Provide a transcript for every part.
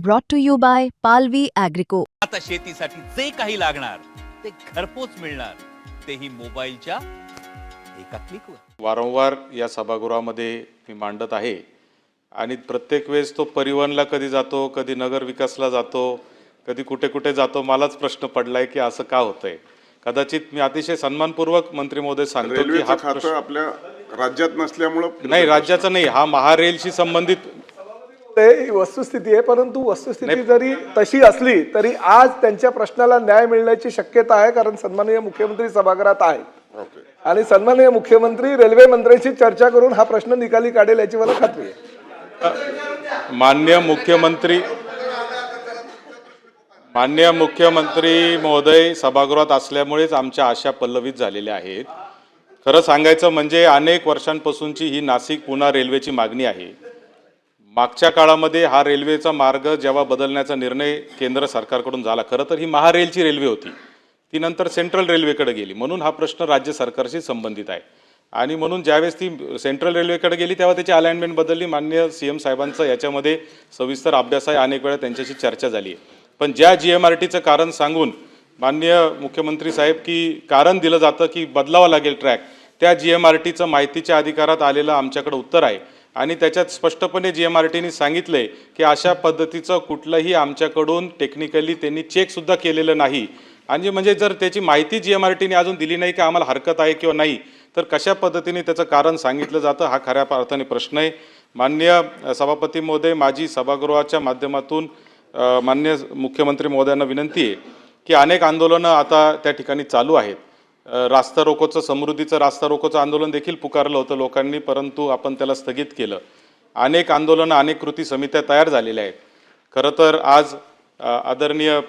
brought to you by Palvi Agrico. आता शेतीसाठी जे काही लागणार ते घरपोच मिळणार, तेही मोबाईलच्या एका क्लिकवर. वारंवार या सभागृहामध्ये मी मांडत आहे आणि प्रत्येक वेळेस तो परिवहनला कधी जातो, कधी नगर विकासला जातो, कधी कुठे कुठे जातो. मलाच प्रश्न पडलाय की असं का होतंय. कदाचित मी अतिशय सन्मानपूर्वक मंत्री महोदय सांगतो की हा खातं आपल्या राज्यात नसल्यामुळे नाही, राज्याचा नाही, हा महारेलशी संबंधित ही वस्तुस्थिती आहे. परंतु वस्तुस्थिती जरी तशी असली तरी आज त्यांच्या प्रश्नाला न्याय मिळण्याची शक्यता आहे, कारण सन्माननीय मुख्यमंत्री सभागृहात आहेत आणि सन्माननीय मुख्यमंत्री रेल्वे मंत्र्यांशी चर्चा करून हा प्रश्न निकाली काढेल याची मला खात्री आहे. माननीय मुख्यमंत्री महोदय सभागृहात असल्यामुळेच आमच्या आशा पल्लवित झालेल्या आहेत. खरं सांगायचं म्हणजे अनेक वर्षांपासूनची ही नाशिक पुणे रेल्वेची मागणी आहे. मागच्या काळामध्ये हा रेल्वेचा मार्ग जेव्हा बदलण्याचा निर्णय केंद्र सरकारकडून झाला, खरं तर ही महारेलची रेल्वे होती, ती नंतर सेंट्रल रेल्वेकडे गेली, म्हणून हा प्रश्न राज्य सरकारशी संबंधित आहे. आणि म्हणून ज्यावेळेस ती सेंट्रल रेल्वेकडे गेली तेव्हा त्याची अलाइनमेंट बदलली. माननीय CM साहेबांचा याच्यामध्ये सविस्तर अभ्यास आहे, अनेक वेळा त्यांच्याशी चर्चा झाली आहे. पण ज्या GMRTचं कारण सांगून माननीय मुख्यमंत्री साहेब की कारण दिलं जातं की बदलावं लागेल ट्रॅक, त्या GMRTचं माहितीच्या अधिकारात आलेलं आमच्याकडे उत्तर आहे आणि त्याच्यात स्पष्टपणे GMRTने सांगितलंय की अशा पद्धतीचं कुठलंही आमच्याकडून टेक्निकली त्यांनी चेकसुद्धा केलेलं नाही. आणि म्हणजे जर त्याची माहिती GMRTने अजून दिली नाही की आम्हाला हरकत आहे किंवा नाही, तर कशा पद्धतीने त्याचं कारण सांगितलं जातं हा खऱ्या अर्थाने प्रश्न आहे. माननीय सभापती महोदय, माझी सभागृहाच्या माध्यमातून माननीय मुख्यमंत्री महोदयांना विनंती आहे की अनेक आंदोलनं आता त्या ठिकाणी चालू आहेत. रास्ता रोकोचं, समृद्धीचं रास्ता रोकोचं आंदोलन देखील पुकारलं होतं लोकांनी, परंतु आपण त्याला स्थगित केलं. अनेक आंदोलनं, अनेक कृती समित्या तयार झालेल्या आहेत. खरं तर आज आदरणीय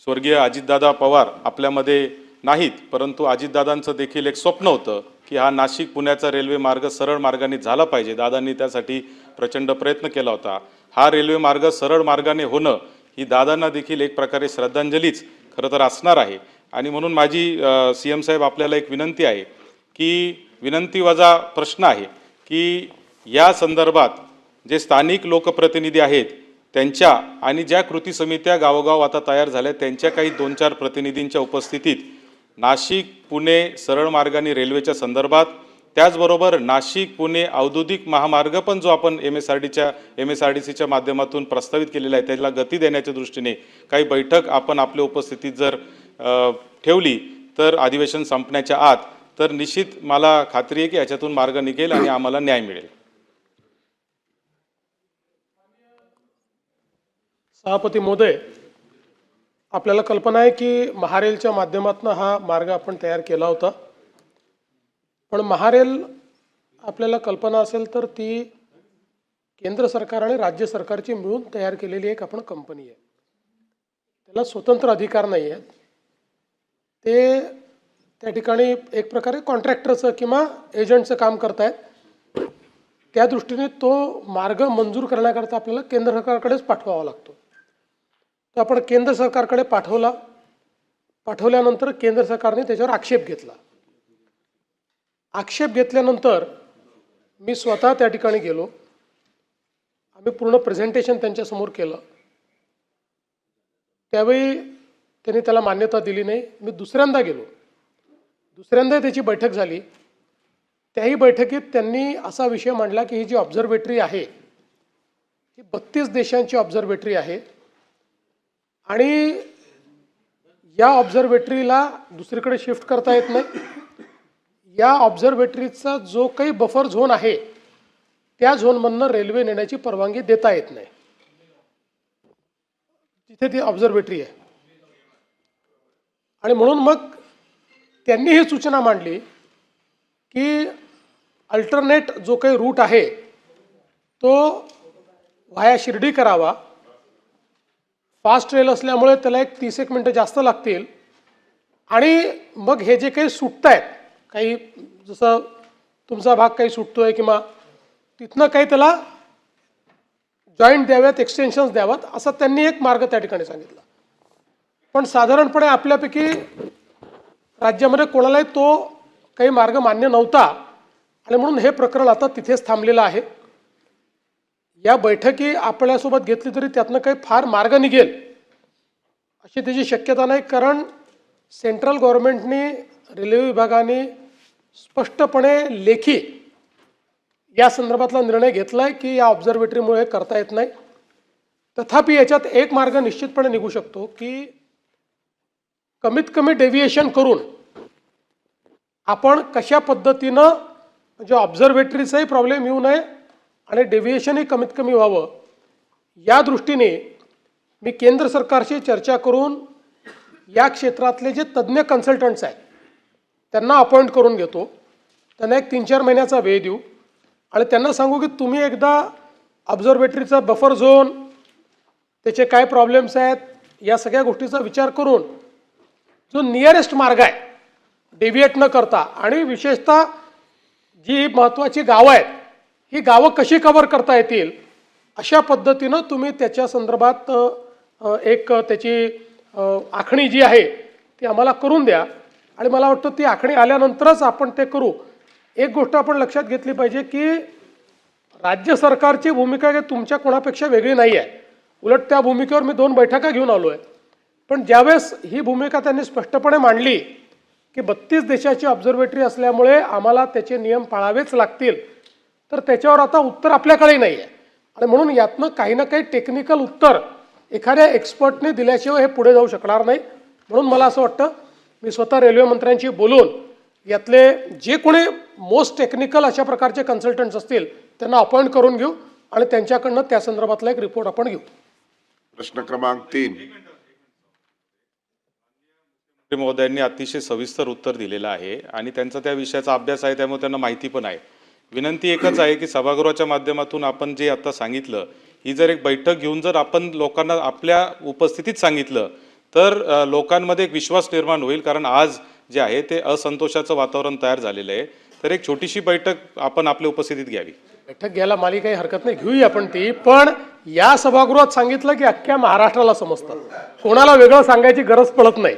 स्वर्गीय अजितदादा पवार आपल्यामध्ये नाहीत, परंतु अजितदादांचं देखील एक स्वप्न होतं की हा नाशिक पुण्याचा रेल्वे मार्ग सरळ मार्गाने झाला पाहिजे. दादांनी त्यासाठी प्रचंड प्रयत्न केला होता. हा रेल्वे मार्ग सरळ मार्गाने होणं ही दादांना देखील एक प्रकारे श्रद्धांजलीच खरं तर असणार आहे. आणि म्हणून माझी CM साहेब आपल्याला एक विनंती आहे की विनंती वजा प्रश्न आहे की या संदर्भात जे स्थानिक लोकप्रतिनिधी आहेत त्यांच्या आणि ज्या कृती समित्या गावोगाव आता तयार झाल्या त्यांच्या काही 2-4 प्रतिनिधींच्या उपस्थितीत नाशिक पुणे सरळ मार्गाने रेल्वेच्या संदर्भात, त्याचबरोबर नाशिक पुणे औद्योगिक महामार्ग पण जो आपण MSRDCच्या माध्यमातून प्रस्तावित केलेला आहे त्याला गती देण्याच्या दृष्टीने काही बैठक आपण आपल्या उपस्थितीत जर ठेवली तर अधिवेशन संपण्याच्या आत, तर निश्चित मला खात्री आहे की याच्यातून मार्ग निघेल आणि आम्हाला न्याय मिळेल. सभापती महोदय, आपल्याला कल्पना आहे की महारेलच्या माध्यमातून हा मार्ग आपण तयार केला होता. पण महारेल आपल्याला कल्पना असेल तर ती केंद्र सरकार आणि राज्य सरकारची मिळून तयार केलेली एक आपण कंपनी आहे. त्याला स्वतंत्र अधिकार नाही आहेत. ते त्या ठिकाणी एक प्रकारे कॉन्ट्रॅक्टरचं किंवा एजंटचं काम करतायत. त्या दृष्टीने तो मार्ग मंजूर करण्याकरता आपल्याला केंद्र सरकारकडेच पाठवावा लागतो. तो आपण केंद्र सरकारकडे पाठवल्यानंतर केंद्र सरकारने त्याच्यावर आक्षेप घेतला. आक्षेप घेतल्यानंतर मी स्वतः त्या ठिकाणी गेलो. आम्ही पूर्ण प्रेझेंटेशन त्यांच्यासमोर केलं. त्यावेळी त्यांनी त्याला मान्यता दिली नाही. मी दुसऱ्यांदा गेलो. दुसऱ्यांदा त्याची बैठक झाली. त्याही बैठकीत त्यांनी असा विषय मांडला की ही जी ऑब्झर्वेटरी आहे ही 32 देशांची ऑब्झर्वेटरी आहे आणि या ऑब्झर्वेटरीला दुसरीकडे शिफ्ट करता येत नाही. या ऑब्झर्वेटरीचा जो काही बफर झोन आहे त्या झोनमधनं रेल्वे नेण्याची परवानगी देता येत नाही तिथे ती ऑब्झर्वेटरी आहे. आणि म्हणून मग त्यांनी ही सूचना मांडली की अल्टरनेट जो काही रूट आहे तो व्हाया शिर्डी करावा. फास्ट रेल असल्यामुळे त्याला एक 30 मिनिटं जास्त लागतील आणि मग हे जे काही सुटत आहेत, काही जसं तुमचा भाग काही सुटतोय किंवा तिथनं काही त्याला जॉईंट द्याव्यात, एक्सटेन्शन्स द्याव्यात, असा त्यांनी एक मार्ग त्या ठिकाणी सांगितला. पण साधारणपणे आपल्यापैकी राज्यामध्ये कोणालाही तो काही मार्ग मान्य नव्हता आणि म्हणून हे प्रकरण आता तिथेच थांबलेलं आहे. या बैठकी आपल्यासोबत घेतली तरी त्यातनं काही फार मार्ग निघेल अशी त्याची शक्यता नाही, कारण सेंट्रल गव्हर्नमेंटने रेल्वे विभागाने स्पष्टपणे लेखी या संदर्भातला निर्णय घेतला आहे की या ऑब्झर्वेटरीमुळे करता येत नाही. तथापि याच्यात एक मार्ग निश्चितपणे निघू शकतो की कमीत कमी डेव्हिएशन करून आपण कशा पद्धतीनं म्हणजे ऑब्झर्वेटरीचाही प्रॉब्लेम येऊ नये आणि डेव्हिएशनही कमीत कमी व्हावं या दृष्टीने मी केंद्र सरकारशी चर्चा करून या क्षेत्रातले जे तज्ज्ञ कन्सल्टंट्स आहेत त्यांना अपॉइंट करून घेतो. त्यांना एक 3-4 महिन्याचा वेळ देऊ आणि त्यांना सांगू की तुम्ही एकदा ऑब्झर्वेटरीचा बफर झोन, त्याचे काय प्रॉब्लेम्स आहेत, या सगळ्या गोष्टीचा विचार करून जो नियरेस्ट मार्ग आहे डेव्हिएट न करता आणि विशेषतः जी महत्त्वाची गावं आहेत ही गावं कशी कव्हर करता येतील अशा पद्धतीनं तुम्ही त्याच्या संदर्भात एक त्याची आखणी जी आहे ती आम्हाला करून द्या आणि मला वाटतं ती आखणी आल्यानंतरच आपण ते करू. एक गोष्ट आपण लक्षात घेतली पाहिजे की राज्य सरकारची भूमिका काही तुमच्या कोणापेक्षा वेगळी नाही आहे. उलट त्या भूमिकेवर मी 2 बैठका घेऊन आलो आहे. पण ज्यावेळेस ही भूमिका त्यांनी स्पष्टपणे मांडली की 32 देशाची ऑब्झर्वेटरी असल्यामुळे आम्हाला त्याचे नियम पाळावेच लागतील, तर त्याच्यावर आता उत्तर आपल्याकडेही नाही आहे आणि म्हणून यातनं काही ना काही टेक्निकल उत्तर एखाद्या एक्सपर्टने दिल्याशिवाय हे पुढे जाऊ शकणार नाही. म्हणून मला असं वाटतं मी स्वतः रेल्वे मंत्र्यांशी बोलून यातले जे कोणी मोस्ट टेक्निकल अशा प्रकारचे कन्सल्टंट्स असतील त्यांना अपॉइंट करून घेऊ आणि त्यांच्याकडनं त्या संदर्भातला एक रिपोर्ट आपण घेऊ. प्रश्न क्रमांक 3. महोदयांनी अतिशय सविस्तर उत्तर दिलेलं आहे आणि त्यांचा त्या विषयाचा अभ्यास आहे, त्यामुळे त्यांना माहिती पण आहे. विनंती एकच आहे की सभागृहाच्या माध्यमातून आपण जे आता सांगितलं ही जर एक बैठक घेऊन जर आपण लोकांना आपल्या उपस्थितीत सांगितलं तर लोकांमध्ये एक विश्वास निर्माण होईल, कारण आज जे आहे ते असंतोषाचं वातावरण तयार झालेलं आहे. तर एक छोटीशी बैठक आपण आपल्या उपस्थितीत घ्यावी. बैठक घ्यायला मला काही हरकत नाही, घेऊया आपण ती. पण या सभागृहात सांगितलं की अख्ख्या महाराष्ट्राला समजतं, कोणाला वेगळं सांगायची गरज पडत नाही.